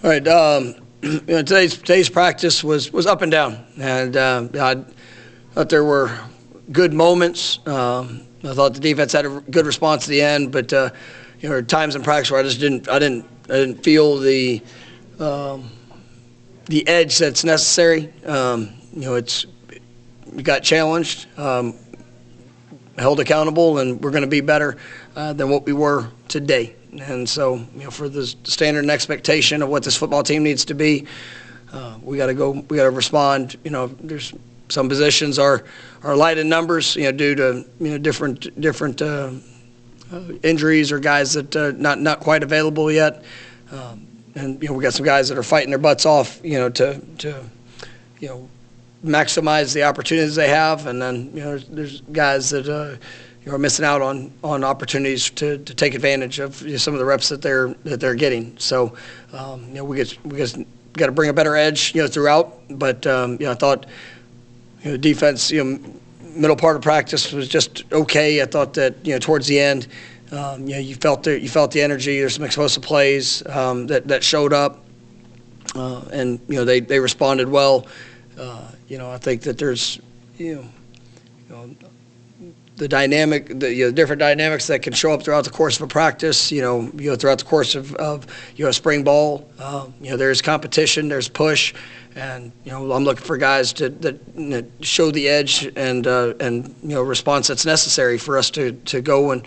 All right. Today's practice was up and down, and I thought there were good moments. I thought the defense had a good response at the end, but there were times in practice where I didn't feel the edge that's necessary. We got challenged, held accountable, and we're going to be better than what we were today. And so, for the standard and expectation of what this football team needs to be, we got to respond. There's some positions are light in numbers, due to different injuries or guys that not quite available yet. And we got some guys that are fighting their butts off, to maximize the opportunities they have, and then there's guys that are missing out on opportunities to take advantage of some of the reps that they're getting. So we got to bring a better edge throughout. But I thought defense middle part of practice was just okay. I thought that towards the end you felt the energy. There's some explosive plays that showed up, and they responded well. I think that there's the different dynamics that can show up throughout the course of a practice. Throughout the course of spring ball, there's competition, there's push, and I'm looking for guys that show the edge and response that's necessary for us to go and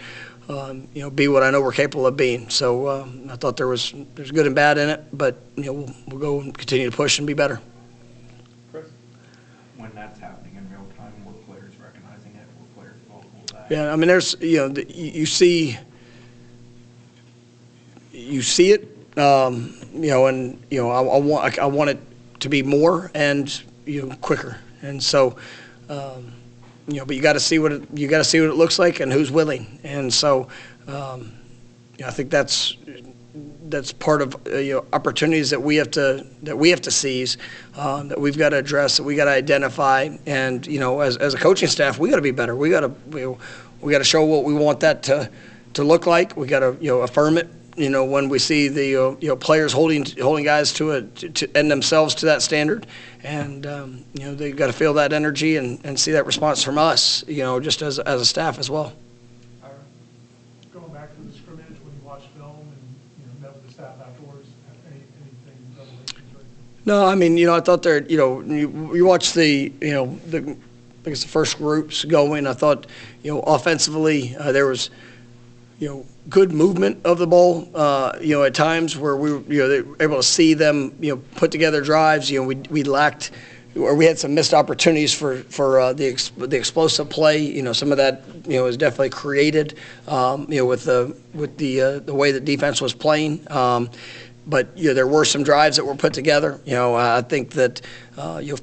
be what I know we're capable of being. So I thought there's good and bad in it, but we'll go and continue to push and be better. When that's happening in real time, were players recognizing it? Were players vocal that? Yeah, I mean, there's you see it, and I want it to be more and quicker, and so but you got to see what it looks like and who's willing, and so I think that's part of opportunities that we have to seize, that we've got to address, that we got to identify, and as a coaching staff, we got to be better. We got to show what we want that to look like. We got to affirm it. When we see the players holding guys to end themselves to that standard, and they got to feel that energy and see that response from us. Just as a staff as well. Going back to the scrimmage, when you watched film and met with the staff afterwards, anything revelations or anything? No, I mean, I thought there, you watch the first groups going. I thought, offensively, there was, good movement of the ball. At times where they were able to see them, put together drives. We lacked, or we had some missed opportunities for the explosive play. Some of that was definitely created, with the way the defense was playing. But there were some drives that were put together. I think that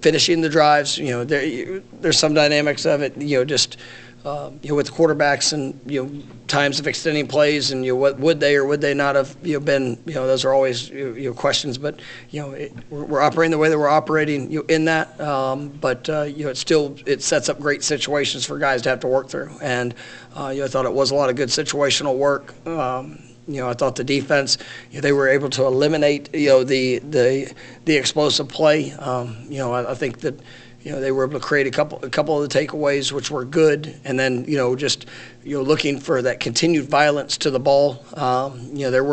finishing the drives. There's some dynamics of it. With the quarterbacks and times of extending plays and what would they or would they not have been. Those are always questions. But we're operating the way that we're operating in that. But it sets up great situations for guys to have to work through. And I thought it was a lot of good situational work. I thought the defense, they were able to eliminate, the explosive play. I think that, they were able to create a couple of the takeaways, which were good. And then, looking for that continued violence to the ball. There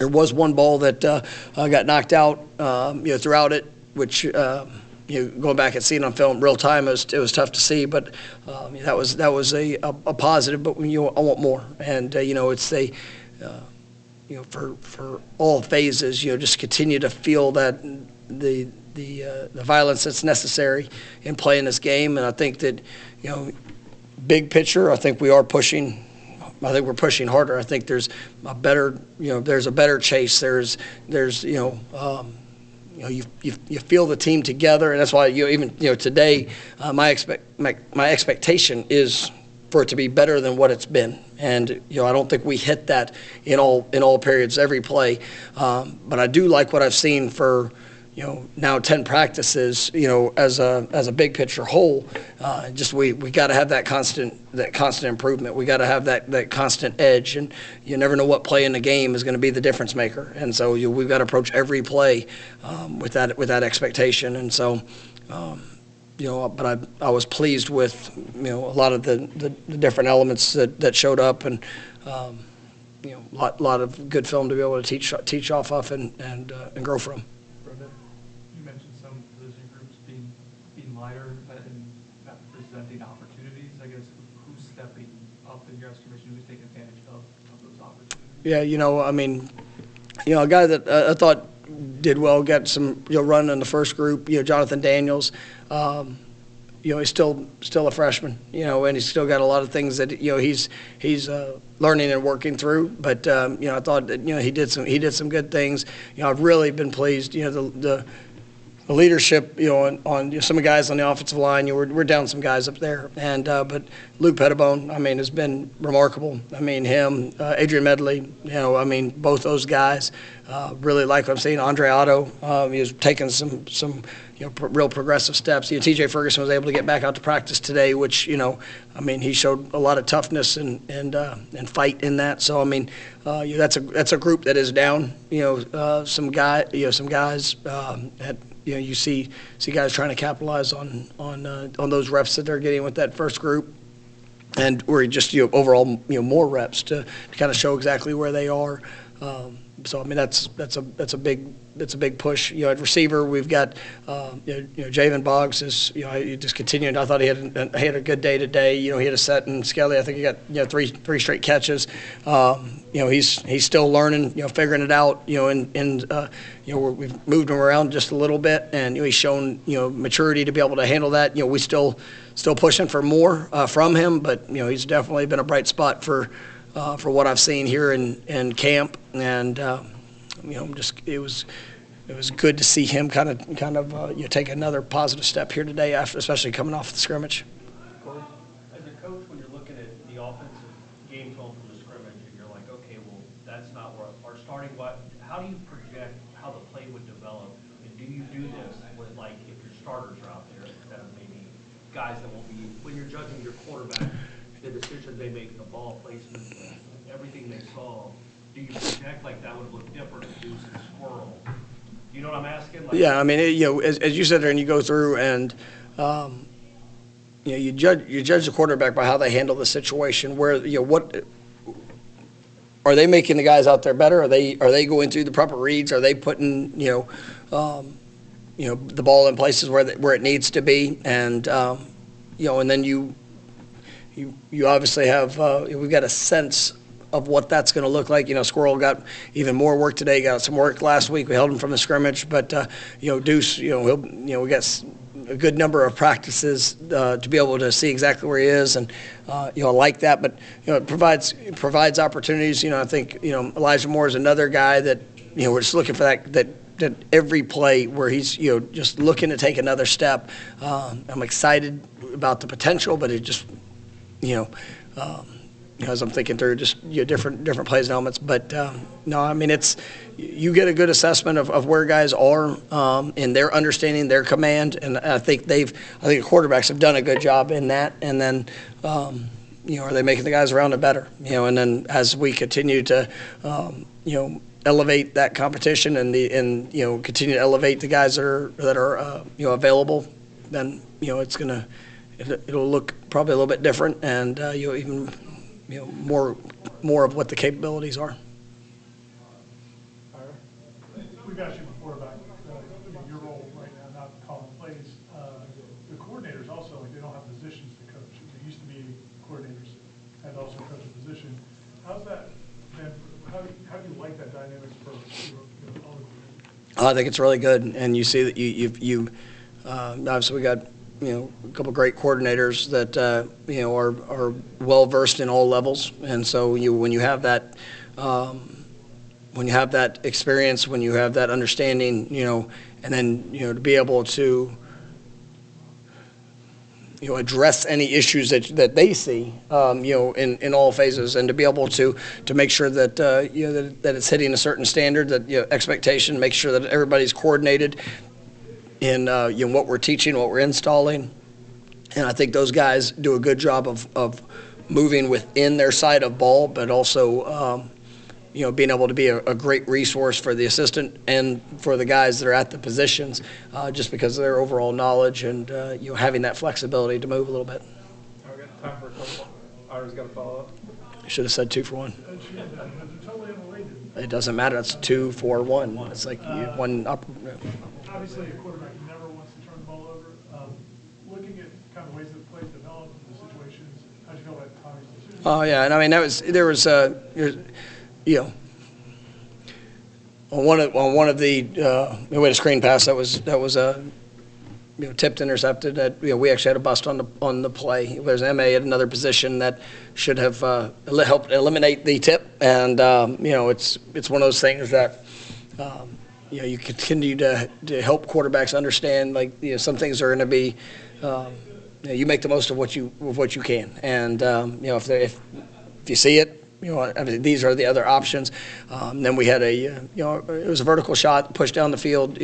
was one ball that got knocked out, throughout it, which, going back and seeing on film real time, it was tough to see. But that was a positive. But I want more. And it's for all phases, just continue to feel that the violence that's necessary in playing this game. And I think that, big picture, I think we are pushing. I think we're pushing harder. I think there's a better, there's a better chase. There's you feel the team together, and that's why even today, my expectation is for it to be better than what it's been. And I don't think we hit that in all periods, every play. But I do like what I've seen for now 10 practices, as a big picture whole, just we got to have that constant improvement. We got to have that constant edge, and you never know what play in the game is going to be the difference maker. And so we've got to approach every play with that expectation. And so, but I was pleased with a lot of the different elements that showed up, and a lot of good film to be able to teach off of and grow from. You mentioned some position groups being lighter and not presenting opportunities. I guess who's stepping up in your estimation? Who's taking advantage of those opportunities? Yeah, a guy that I thought did well, got some run in the first group. Jonathan Daniels. He's still a freshman, and he's still got a lot of things that he's learning and working through. But I thought that he did some good things. I've really been pleased. The leadership, on some of the guys on the offensive line. We're down some guys up there, and but Luke Pettibone, has been remarkable. Him, Adrian Medley, both those guys. Really like what I'm seeing. Andre Otto, he was taking some real progressive steps. TJ Ferguson was able to get back out to practice today, which he showed a lot of toughness and fight in that. So that's a group that is down. Some guys that you see guys trying to capitalize on those reps that they're getting with that first group, and we're just overall more reps to kind of show exactly where they are. So that's a big push. At receiver, we've got Javen Boggs is he just continued. I thought he had a good day today. He had a set, and Skelly, I think he got three straight catches. He's still learning, figuring it out. We've moved him around just a little bit, and he's shown maturity to be able to handle that. We still pushing for more from him, but he's definitely been a bright spot for what I've seen here in camp, and it was good to see him kind of take another positive step here today, especially coming off the scrimmage. As a coach, when you're looking at the offensive game film from the scrimmage, and you're like, okay, well, that's not where our starting. How do you project how the play would develop, and do you do this with if your starters are out there instead of maybe guys that will be when you're judging your quarterback? The decisions they make, the ball placement, everything they saw, do you project that would look different if Deuce and Squirrel? You know what I'm asking? Yeah, as you sit there and you go through and you judge the quarterback by how they handle the situation. Where what are they making the guys out there better? Are they going through the proper reads? Are they putting the ball in places where it needs to be? And and then you obviously have we've got a sense of what that's going to look like. Squirrel got even more work today. He got some work last week. We held him from the scrimmage, but Deuce, we got a good number of practices to be able to see exactly where he is, and like that. But it provides opportunities. I think Elijah Moore is another guy that we're just looking for that every play where he's just looking to take another step. I'm excited about the potential, but it just as I'm thinking through just different plays and elements. But no, it's you get a good assessment of where guys are in their understanding, their command, and I think the quarterbacks have done a good job in that. And then are they making the guys around it better? And then as we continue to elevate that competition and continue to elevate the guys that are available, then it'll look probably a little bit different, and even more of what the capabilities are. We've asked you before about your role right now, not calling plays. The coordinators also, they don't have positions to coach. There used to be coordinators and also coach a position. How's that been? How do you like that dynamics for all the coordinators? I think it's really good, and you see that you obviously we got a couple of great coordinators that are well versed in all levels, and so when you have that experience, when you have that understanding, and then to be able to address any issues that they see, in all phases, and to be able to make sure that that it's hitting a certain standard, that expectation, make sure that everybody's coordinated, in what we're teaching, what we're installing. And I think those guys do a good job of moving within their side of ball, but also being able to be a great resource for the assistant and for the guys that are at the positions, just because of their overall knowledge and having that flexibility to move a little bit. All right, we got time for a couple. Ira's got to follow up. Should have said 2 for 1. They're totally unrelated. It doesn't matter. It's 2 for 1. It's like one up. Obviously, a quarterback never wants to turn the ball over. Looking at kind of ways that plays develop, the situations, how do you feel about Tommy's decision? Oh yeah, and I mean on one of the we had a screen pass that was tipped, intercepted. That we actually had a bust on the play. There's an MA at another position that should have helped eliminate the tip, and it's one of those things that you continue to help quarterbacks understand, like some things are going to be you make the most of what you can, and if you see it. I mean, these are the other options. Then we had it was a vertical shot, pushed down the field.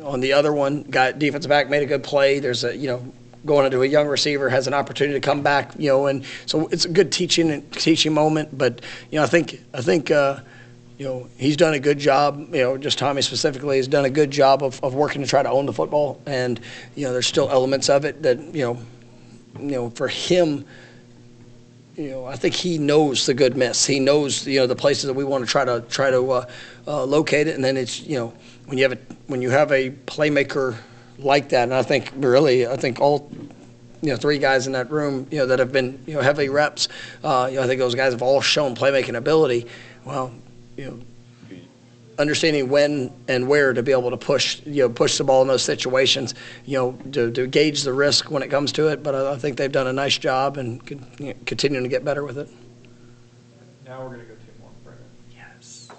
On the other one, defensive back made a good play. There's going into a young receiver has an opportunity to come back. And so it's a good teaching moment. But I think he's done a good job. Just Tommy specifically has done a good job of working to try to own the football. And there's still elements of it that for him. I think he knows the good miss. He knows the places that we want to try to locate it, and then it's when you have a playmaker like that, and I think all 3 guys in that room that have been heavy reps, I think those guys have all shown playmaking ability. Well, understanding when and where to be able to push the ball in those situations, to gauge the risk when it comes to it. But I think they've done a nice job and continuing to get better with it. Now we're going to go 2 more. Brandon. Yes.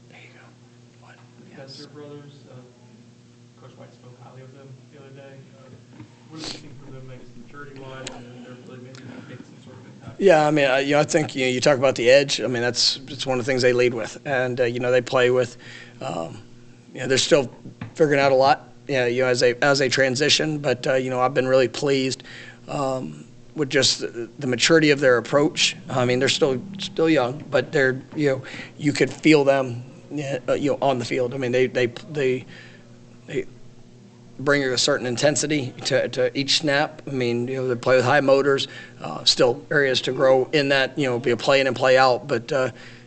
There you go. What? Spencer brothers, Coach White spoke highly of them the other day. What do you think for them, maturity-wise, and their ability maybe to make some sort of impact? Yeah, I mean, I think you talk about the edge. I mean, it's one of the things they lead with, and they play with. They're still figuring out a lot. As they transition, but I've been really pleased with just the maturity of their approach. I mean, they're still young, but they're you could feel them on the field. I mean, they bring a certain intensity to each snap. I mean, they play with high motors, still areas to grow in that, be a play in and play out. But,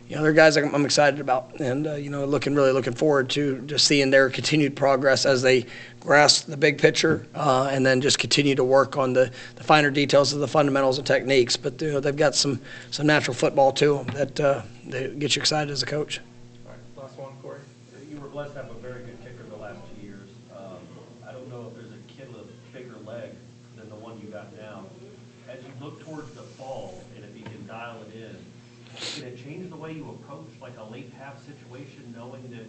they're guys I'm excited about and, really looking forward to just seeing their continued progress as they grasp the big picture and then just continue to work on the finer details of the fundamentals and techniques. But, they've got some natural football to them that they get you excited as a coach. All right, last one, Corey. You were blessed to have a very good kicker the last 2 years. I don't know if there's a kid with a bigger leg than the one you got now. As you look towards the fall, and if you can dial it in, can it change the way you approach like a late half situation, knowing that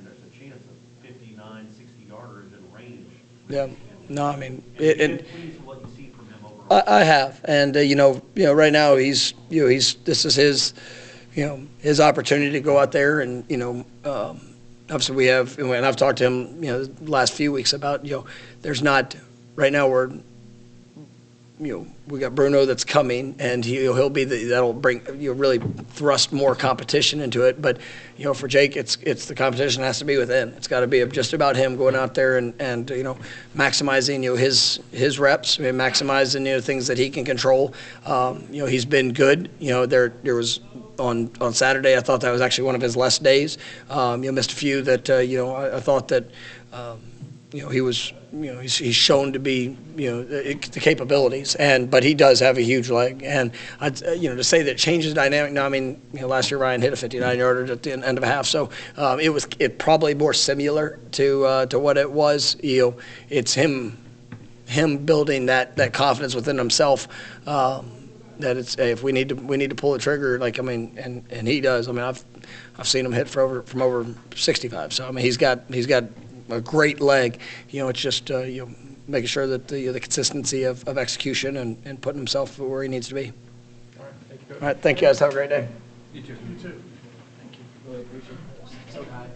there's a chance of 59, 60-yarders in range? Yeah. No, I mean, Pleased with what you see from him overall. I have, and right now he's this is his opportunity to go out there and obviously we have, and I've talked to him the last few weeks about there's not right now we got Bruno that's coming, and he'll be that'll bring really thrust more competition into it. But for Jake, it's the competition has to be within. It's got to be just about him going out there and maximizing his reps, maximizing things that he can control. He's been good. There was on Saturday. I thought that was actually one of his less days. Missed a few that I thought that. He was, he's shown to be, the capabilities, but he does have a huge leg, and to say that it changes the dynamic. Now, I mean, last year Ryan hit a 59-yarder at the end of a half, so it probably more similar to what it was. It's him building that confidence within himself. That it's if we need to pull the trigger, and he does. I mean, I've seen him hit from over 65. So I mean, he's got a great leg. It's just making sure that the consistency of execution and putting himself where he needs to be. All right, thank you, Coach. All right, thank you guys. Have a great day. You too. You too. Thank you. Really appreciate it. So kind.